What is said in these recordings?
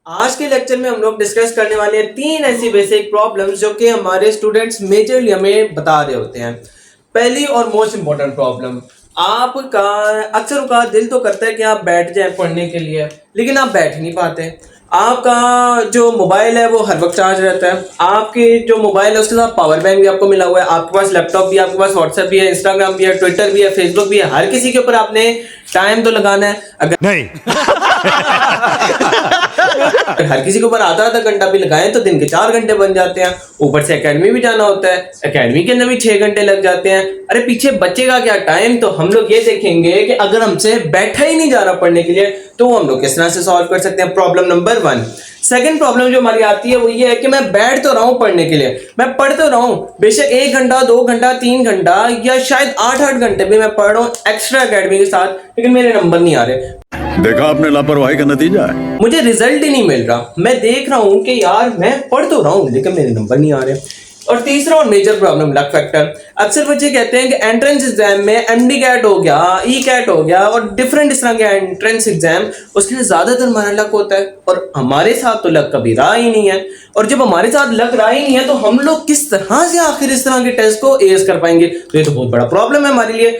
आज के लेक्चर में हम लोग डिस्कस करने वाले हैं तीन ऐसी बेसिक प्रॉब्लम्स जो कि हमारे स्टूडेंट्स मेजरली हमें बता रहे होते हैं। पहली और मोस्ट इम्पोर्टेंट प्रॉब्लम, आपका अक्सर का दिल तो करता है कि आप बैठ जाएं पढ़ने के लिए, लेकिन आप बैठ नहीं पाते। आपका जो मोबाइल है वो हर वक्त चार्ज रहता है। आपके जो मोबाइल है उसके साथ पावर बैंक भी आपको मिला हुआ है, आपके पास लैपटॉप भी है, आपके पास व्हाट्सएप भी है, इंस्टाग्राम भी है, ट्विटर भी है, फेसबुक भी है। हर किसी के ऊपर आपने टाइम तो लगाना है। अगर नहीं हर किसी के ऊपर आधा आधा घंटा भी लगाएं तो दिन के 4 घंटे बन जाते हैं। ऊपर से एकेडमी भी जाना होता है, एकेडमी के अंदर भी 6 घंटे लग जाते हैं। अरे पीछे बचेगा क्या टाइम? तो हम लोग ये देखेंगे कि अगर हमसे बैठा ही नहीं जा रहा पढ़ने के लिए तो हम लोग किस तरह से सॉल्व कर सकते हैं। Problem number 1। सेकंड प्रॉब्लम जो हमारी आती है वो ये है कि मैं बैठ तो रहा हूं पढ़ने के लिए, मैं पढ़ तो रहा हूं, बेशक 1 घंटा 2 घंटा 3 घंटा या शायद 8 घंटे भी मैं पढ़ रहा हूं एक्स्ट्रा एकेडमी के साथ, लेकिन मेरे नंबर नहीं आ रहे। देखा आपने लापरवाही का नतीजा है। मुझे रिजल्ट ही नहीं मिल रहा। मैं देख रहा हूं कि यार मैं पढ़ तो रहा हूं लेकिन मेरे नंबर नहीं आ रहे। और तीसरा और मेजर प्रॉब्लम, लक फैक्टर। अक्सर बच्चे कहते हैं कि एंट्रेंस एग्जाम में एमडी कैट हो गया, ई कैट हो गया और डिफरेंट इस तरह के एंट्रेंस एग्जाम, उसके लिए ज्यादातर हमारा लक होता है और हमारे साथ तो लक कभी रहा ही नहीं है। और जब हमारे साथ लक रहा ही नहीं है तो हम लोग किस तरह से आखिर इस तरह के टेस्ट को एस कर पाएंगे? तो ये तो बहुत बड़ा प्रॉब्लम है हमारे लिए।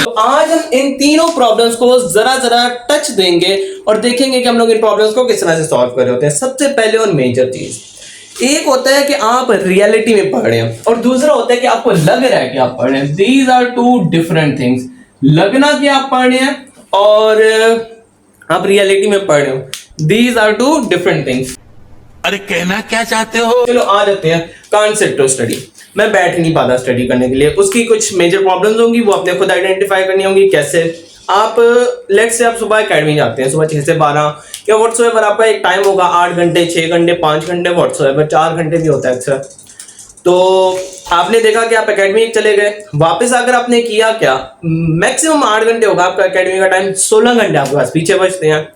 तो आज हम इन तीनों प्रॉब्लम्स को जरा टच देंगे और देखेंगे कि हम लोग इन प्रॉब्लम्स को किस तरह से सॉल्व कर रहे होते हैं। सबसे पहले और मेजर चीज, एक होता है कि आप रियलिटी में पढ़ रहे हैं और दूसरा होता है कि आपको लग रहा है कि आप पढ़ रहे हैं। These are two different things. लगना कि आप पढ़ रहे हैं और आप रियलिटी में पढ़ रहे हो, these are two different things. अरे कहना क्या चाहते हो? चलो आ जाते हैं कॉन्सेप्ट ऑफ स्टडी। मैं बैठ नहीं पाता स्टडी करने के लिए, उसकी कुछ मेजर प्रॉब्लम्स होंगी, वो आपने खुद आइडेंटिफाई करनी होंगी। कैसे? आप लेट्स से आप सुबह एकेडमी जाते हैं सुबह 6 से 12 या व्हाट्सएवर, आपका एक टाइम होगा 8 घंटे 6 घंटे 5 घंटे, व्हाट्सएवर 4 घंटे भी होता है अक्सर। तो आपने देखा कि आप एकेडमी चले गए, वापस आकर आपने किया क्या? मैक्सिमम 8 घंटे होगा आपका एकेडमी का टाइम, 16 घंटे आपके पास पीछे बचते हैं।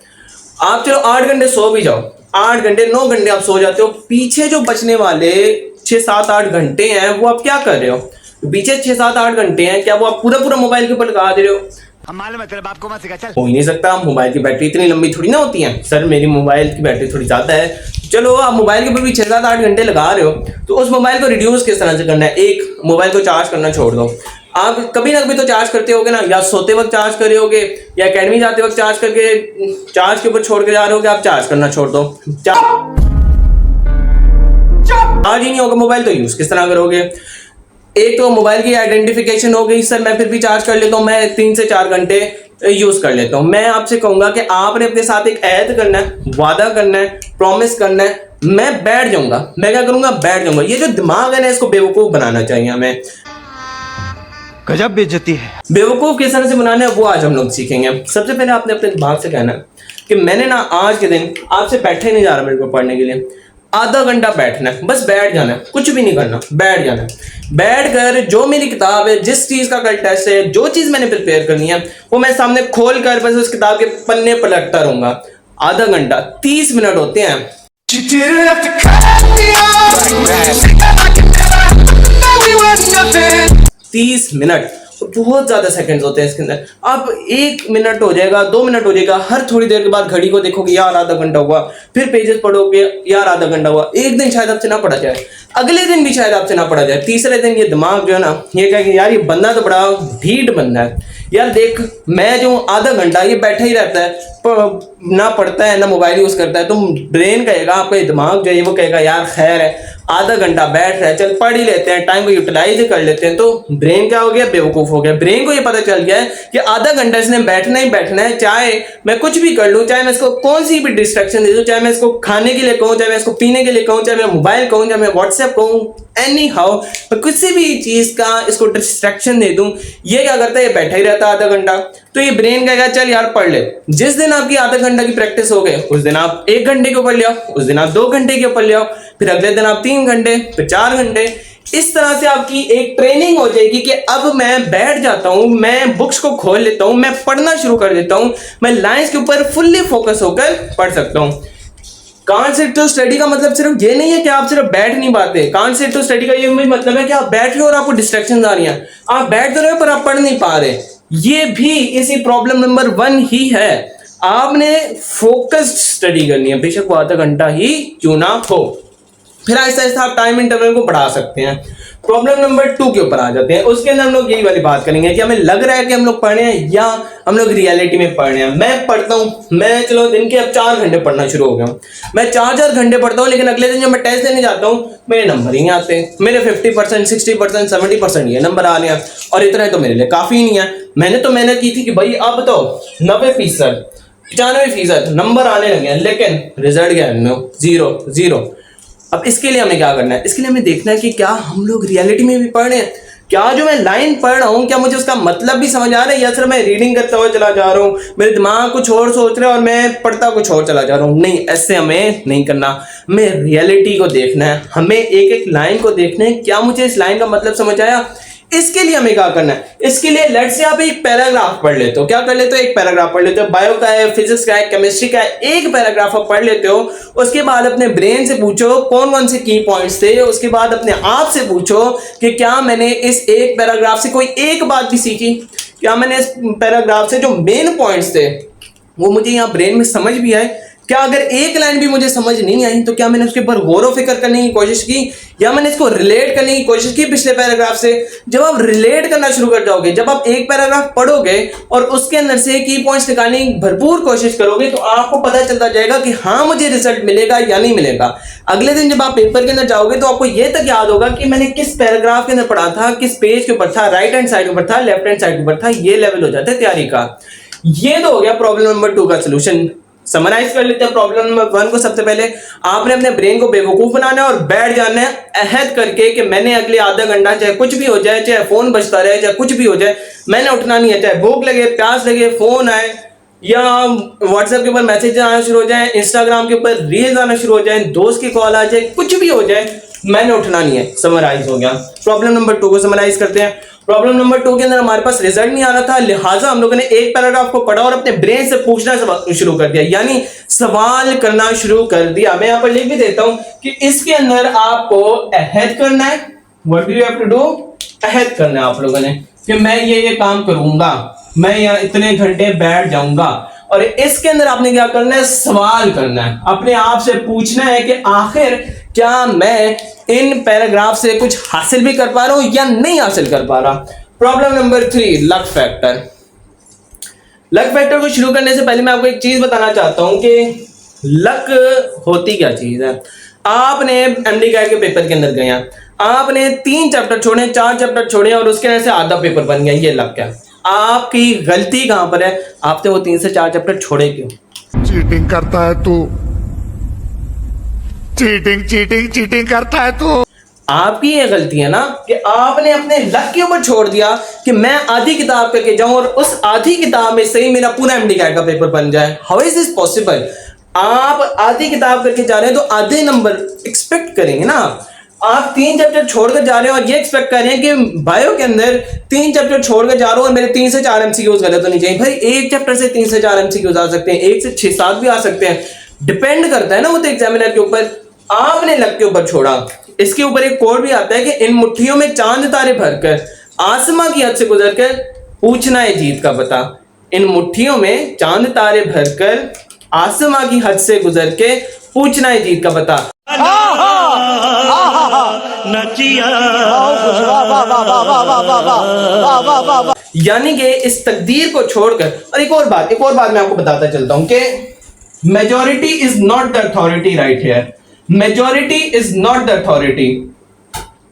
आप चलो 8 घंटे सो भी जाओ, 8 घंटे 9 घंटे आप सो जाते हो, पीछे जो बचने वाले 6 7 8 घंटे हैं वो आप क्या कर रहे हो? पीछे 6 7 8 घंटे हैं, क्या वो आप पूरा मोबाइल के ऊपर लगा दे रहे हो? हम मालूम है तेरे बाप को मत सिखा, चल। हो ही नहीं सकता, मोबाइल की बैटरी इतनी लंबी थोड़ी ना होती है। सर मेरी मोबाइल की बैटरी थोड़ी ज्यादा है। चलो आप मोबाइल के ऊपर भी 6 7 8 घंटे लगा रहे हो, तो उस मोबाइल को रिड्यूस किस तरह से करना है? एक मोबाइल को चार्ज करना छोड़ दो। आप कभी ना कभी तो चार्ज करते होगे ना, या सोते वक्त चार्ज कर रहे होगे या एकेडमी जाते वक्त चार्ज करके चार्ज के ऊपर छोड़ के जा रहे होगे। आप चार्ज करना छोड़ दो, चार्ज ही नहीं होगा मोबाइल तो यूज किस तरह करोगे? एक तो मोबाइल की आइडेंटिफिकेशन हो गई, सर मैं फिर भी चार्ज कर लेता हूँ, मैं 3 से 4 घंटे यूज कर लेता हूँ। मैं आपसे कहूंगा कि आपने अपने साथ एक ऐद करना है, वादा करना है, प्रॉमिस करना है, मैं बैठ जाऊंगा। मैं क्या करूंगा? बैठ जाऊंगा। ये जो दिमाग है ना, इसको बेवकूफ बनाना चाहिए हमें। गजब बेइज्जती है। बेवकूफ किस तरह से बनाना है वो आज हम लोग सीखेंगे। सबसे पहले आपने अपने दिमाग से कहना है कि मैंने ना आज के दिन आपसे बैठे नहीं जा रहा मेरे को पढ़ने के लिए, आधा घंटा बैठना है, बस बैठ जाना है, कुछ भी नहीं करना, बैठ जाना है। बैठ कर जो मेरी किताब है, जिस चीज का कल टेस्ट है, जो चीज मैंने प्रिपेयर करनी है वो मैं सामने खोल कर बस उस किताब के पन्ने पलटता रहूंगा। आधा घंटा 30 मिनट होते हैं। 30 मिनट बहुत ज्यादा सेकंड्स होते हैं इसके अंदर। अब 1 मिनट हो जाएगा, 2 मिनट हो जाएगा, हर थोड़ी देर के बाद घड़ी को देखोगे, यार आधा घंटा हुआ, फिर पेजेस पढ़ोगे, यार आधा घंटा हुआ। एक दिन शायद आपसे ना पढ़ा जाए, अगले दिन भी शायद आपसे ना पढ़ा जाए, तीसरे दिन ये दिमाग जो है ना ये कहे कि यार ये बंदा तो बड़ा ढीठ बंदा है, यार देख मैं जो आधा घंटा ये बैठा ही रहता है, ना पढ़ता है ना मोबाइल यूज करता है। तो ब्रेन कहेगा, आपका दिमाग जो है वो कहेगा यार खैर है आधा घंटा बैठ रहा है, चल पढ़ ही लेते हैं, टाइम को यूटिलाइज कर लेते हैं। तो ब्रेन क्या हो गया? बेवकूफ हो गया। ब्रेन को ये पता चल गया है कि आधा घंटा इसने बैठना ही बैठना है, चाहे मैं कुछ भी कर लूं, चाहे मैं इसको कौन सी भी डिस्ट्रैक्शन दे दूं, चाहे मैं इसको खाने के लिए कहूं, चाहे मैं इसको पीने के लिए कहूं, चाहे मैं मोबाइल कहूं, चाहे मैं व्हाट्सएप कहूं, एनी हाउ मैं किसी भी चीज का इसको डिस्ट्रैक्शन दे दूं, ये क्या करता है? ये बैठा ही रहता है आधा घंटा। तो ये ब्रेन कहेगा चल यार पढ़ ले। जिस दिन आपकी आधा घंटा की प्रैक्टिस हो गई उस दिन आप 1 घंटे के ऊपर ले आओ, उस दिन आप 2 घंटे के ऊपर ले आओ, फिर अगले दिन आप 3 घंटे, फिर 4 घंटे। इस तरह से आपकी एक ट्रेनिंग हो जाएगी कि अब मैं बैठ जाता हूं, मैं बुक्स को खोल लेता हूं, मैं पढ़ना शुरू कर देता हूं, मैं लाइंस के ऊपर फुल्ली फोकस होकर पढ़ सकता हूं। कॉन्सेप्ट ऑफ स्टडी का मतलब सिर्फ ये नहीं है कि आप सिर्फ बैठ नहीं पाते। कॉन्सेप्ट ऑफ स्टडी का ये मतलब है कि आप बैठ रहे हो और आपको डिस्ट्रैक्शन आ रही हैं, आप बैठ तो रहे हो पर आप पढ़ नहीं पा रहे। ये भी इसी प्रॉब्लम नंबर 1 ही है। आपने फोकस्ड स्टडी करनी है, बेशक वो आधा घंटा ही क्यों ना हो। फिर आहिस्ता आहिस्ता आप टाइम इंटरवल को बढ़ा सकते हैं। प्रॉब्लम नंबर 2 के ऊपर आ जाते हैं। उसके अंदर हम लोग यही वाली बात करेंगे कि हमें लग रहा है कि हम लोग पढ़ रहे हैं या हम लोग रियलिटी में पढ़ रहे हैं। मैं पढ़ता हूँ, मैं चलो दिन के अब 4 घंटे पढ़ना शुरू हो गया हूँ, मैं 4 घंटे पढ़ता हूँ, लेकिन अगले दिन जब मैं टेस्ट देने जाता हूँ मेरे नंबर ही नहीं आते। मेरे 50%, 60%, 70% ये नंबर आ रहे हैं, और इतना तो मेरे लिए काफी नहीं है। मैंने तो मेहनत की थी कि भाई अब तो 90%, 95% नंबर आने लगे हैं, लेकिन रिजल्ट क्या है? 0। अब इसके लिए हमें क्या करना है? इसके लिए हमें देखना है कि क्या हम लोग रियलिटी में भी पढ़ रहे हैं, क्या जो मैं लाइन पढ़ रहा हूँ क्या मुझे उसका मतलब भी समझ आ रहा है, या सिर्फ मैं रीडिंग करता हुआ चला जा रहा हूँ, मेरे दिमाग कुछ और सोच रहा है और मैं पढ़ता कुछ और चला जा रहा हूँ। नहीं, ऐसे हमें नहीं करना। हमें रियलिटी को देखना है, हमें एक एक लाइन को देखना है, क्या मुझे इस लाइन का मतलब समझ आया। इसके लिए हमें क्या करना है? इसके लिए लेट्स से आप एक पैराग्राफ पढ़ लेते हो, क्या कर लेते हो? एक पैराग्राफ पढ़ लेते हो, बायो का है, फिजिक्स का है, केमिस्ट्री का है, एक पैराग्राफ आप पढ़ लेते हो। उसके बाद अपने ब्रेन से पूछो कौन कौन से की पॉइंट्स थे। उसके बाद अपने आप से पूछो कि क्या मैंने इस एक पैराग्राफ से कोई एक बात भी सीखी, क्या मैंने इस पैराग्राफ से जो मेन पॉइंट्स थे वो मुझे यहाँ ब्रेन में समझ भी आए। क्या अगर एक लाइन भी मुझे समझ नहीं आई तो क्या मैंने उसके ऊपर गौर व फिक्र करने की कोशिश की, या मैंने इसको रिलेट करने की कोशिश की पिछले पैराग्राफ से। जब आप रिलेट करना शुरू कर जाओगे, जब आप एक पैराग्राफ पढ़ोगे और उसके अंदर से की पॉइंट्स निकालने की भरपूर कोशिश करोगे, तो आपको पता चलता जाएगा कि हाँ मुझे रिजल्ट मिलेगा या नहीं मिलेगा। अगले दिन जब आप पेपर के अंदर जाओगे तो आपको यह तक याद होगा कि मैंने किस पैराग्राफ के अंदर पढ़ा था, किस पेज के ऊपर था, राइट हैंड साइड के ऊपर था, लेफ्ट हैंड साइड के ऊपर था। ये लेवल हो जाता है तैयारी का। ये तो हो गया प्रॉब्लम नंबर 2 का सोल्यूशन। समराइज कर लेते हैं प्रॉब्लम नंबर 1 को। सबसे पहले आपने अपने ब्रेन को बेवकूफ बनाना है और बैठ जाना है अहद करके कि मैंने अगले आधा घंटा, चाहे कुछ भी हो जाए, चाहे फोन बजता रहे, चाहे कुछ भी हो जाए, मैंने उठना नहीं है। चाहे भूख लगे, प्यास लगे, फोन आए, या व्हाट्सएप के ऊपर मैसेज आना शुरू हो जाए, इंस्टाग्राम के ऊपर रील्स आना शुरू हो जाए, दोस्त की कॉल आ जाए, कुछ भी हो जाए, मैंने उठना नहीं है। समराइज हो गया। प्रॉब्लम नंबर 2 को समराइज करते हैं। प्रॉब्लम नंबर 2 के अंदर हमारे पास रिजल्ट नहीं आ रहा था, लिहाजा हम लोगों ने एक पैराग्राफ को पढ़ा और अपने ब्रेन से पूछना शुरू कर दिया, यानी सवाल करना शुरू कर दिया। मैं यहां पर लिख भी देता हूं कि इसके अंदर आपको अहद करना है। What do you have to do? अहद करना है आप लोगों ने कि मैं ये काम करूंगा, मैं यहाँ इतने घंटे बैठ जाऊंगा। और इसके अंदर आपने क्या करना है? सवाल करना है, अपने आप से पूछना है कि आखिर क्या मैं इन पैराग्राफ से कुछ हासिल भी कर पा रहा हूं या नहीं हासिल कर पा रहा। Problem number 3, luck factor. Luck factor को शुरू करने से पहले मैं आपको एक चीज बताना चाहता हूं कि लक होती क्या चीज है। आपने एमडी गाइड के पेपर के अंदर गए, आपने 3 चैप्टर छोड़े, 4 चैप्टर छोड़े और उसके अंदर से आधा पेपर बन गया। ये लक है। आपकी गलती कहां पर है? आपने वो 3 से 4 चैप्टर छोड़े क्यों? चीटिंग करता है तू, चीटिंग करता है तू। आपकी ये गलती है ना कि आपने अपने लक के ऊपर छोड़ दिया कि मैं आधी किताब करके जाऊं और उस आधी किताब में से ही मेरा पूरा एमडी गाइड का पेपर बन जाए। How is this possible? आप आधी किताब करके जा रहे हैं तो आधे नंबर एक्सपेक्ट करेंगे ना। आप 3 चैप्टर छोड़कर जा रहे हैं और ये एक्सपेक्ट कर रहे हैं कि बायो के अंदर 3 चैप्टर छोड़कर जा रहा हूं और मेरे 3 से 4 एमसीक्यूज गलत होनी चाहिए। भाई एक चैप्टर से 3 से 4 एमसीक्यूज आ सकते हैं, 1 से 6-7 भी आ सकते हैं, डिपेंड करता है ना वो तो एग्जामिनर के ऊपर। आपने लक के ऊपर छोड़ा। इसके ऊपर एक कोड भी आता है कि इन मुट्ठियों में चांद तारे भरकर आसमां की हद से गुजरकर पूछना है जीत का पता। इन मुट्ठियों में चांद तारे भरकर आसमां की हद से गुजर के पूछना है जीत का पता। यानी कि इस तकदीर को छोड़कर, और एक और बात मैं आपको बताता चलता हूं कि majority is not the authority right here. Majority is not the authority,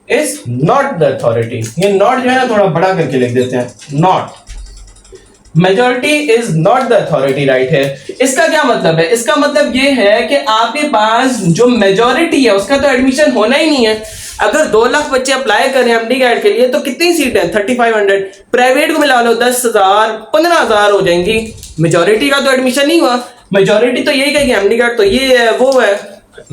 is not the authority. ये नॉट जो है ना थोड़ा बड़ा करके लिख देते हैं, not. Majority is not the authority right है। इसका क्या मतलब है? इसका मतलब ये है कि आपके पास जो मेजॉरिटी है उसका तो एडमिशन होना ही नहीं है। अगर 2 लाख बच्चे अप्लाई कर रहे हैं एमडी गाइड के लिए तो कितनी सीट है? 3500। प्राइवेट को मिला लो 10,000, 15,000 हो जाएंगी। मेजॉरिटी का तो एडमिशन नहीं हुआ। मेजॉरिटी तो यही कहेगी एमडी गाइड तो ये है वो है।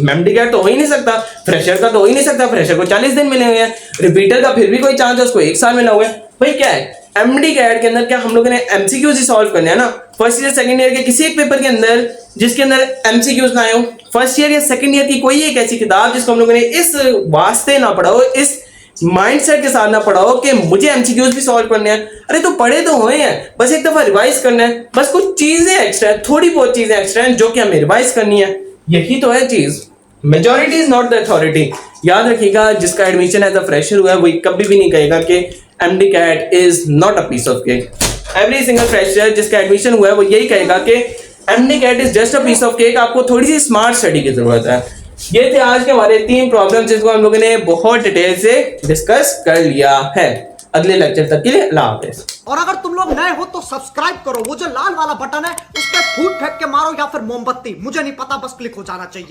एमडी गाइड तो हो ही नहीं सकता, फ्रेशर का तो हो ही नहीं सकता, फ्रेशर को 40 दिन मिले हुए हैं, रिपीटर का फिर भी कोई चांस है, उसको 1 साल मिला हुआ है। भाई क्या है एमडी गाइड के अंदर? क्या हम लोगों ने एमसीक्यूज ही सॉल्व करने हैं ना। फर्स्ट ईयर सेकंड ईयर के किसी एक पेपर के अंदर जिसके अंदर एमसीक्यूज ना आए हो, फर्स्ट ईयर या सेकंड ईयर की कोई एक ऐसी किताब जिसको हम लोगों ने इस वास्ते ना पढ़ा हो, इस माइंडसेट के साथ ना पढ़ाओ कि मुझे एमसीक्यूज भी सॉल्व करने हैं। अरे तो पढ़े तो हुए हैं, बस एक दफा रिवाइज करना है, बस कुछ चीजें एक्स्ट्रा है, थोड़ी बहुत चीजें एक्स्ट्रा हैं जो कि हमें रिवाइज करनी है, यही तो है चीज। Majority is not the authority. याद रखिएगा, जिसका एडमिशन एज अ फ्रेशर हुआ है वही कभी भी नहीं कहेगा कि MD CAT is not a piece of cake. Every single fresher जिसका एडमिशन हुआ है वो यही कहेगा कि MD CAT is just a piece of cake, आपको थोड़ी सी स्मार्ट स्टडी की जरूरत है। ये थे आज के हमारे 3 प्रॉब्लम जिसको हम लोगों ने बहुत डिटेल से डिस्कस कर लिया है। अगले लेक्चर तक के लिए अल्लाह हाफिज़। और अगर तुम लोग नए हो तो सब्सक्राइब करो, वो जो लाल वाला बटन है उस पर फूट फेंक के मारो या फिर मोमबत्ती, मुझे नहीं पता, बस क्लिक हो जाना चाहिए।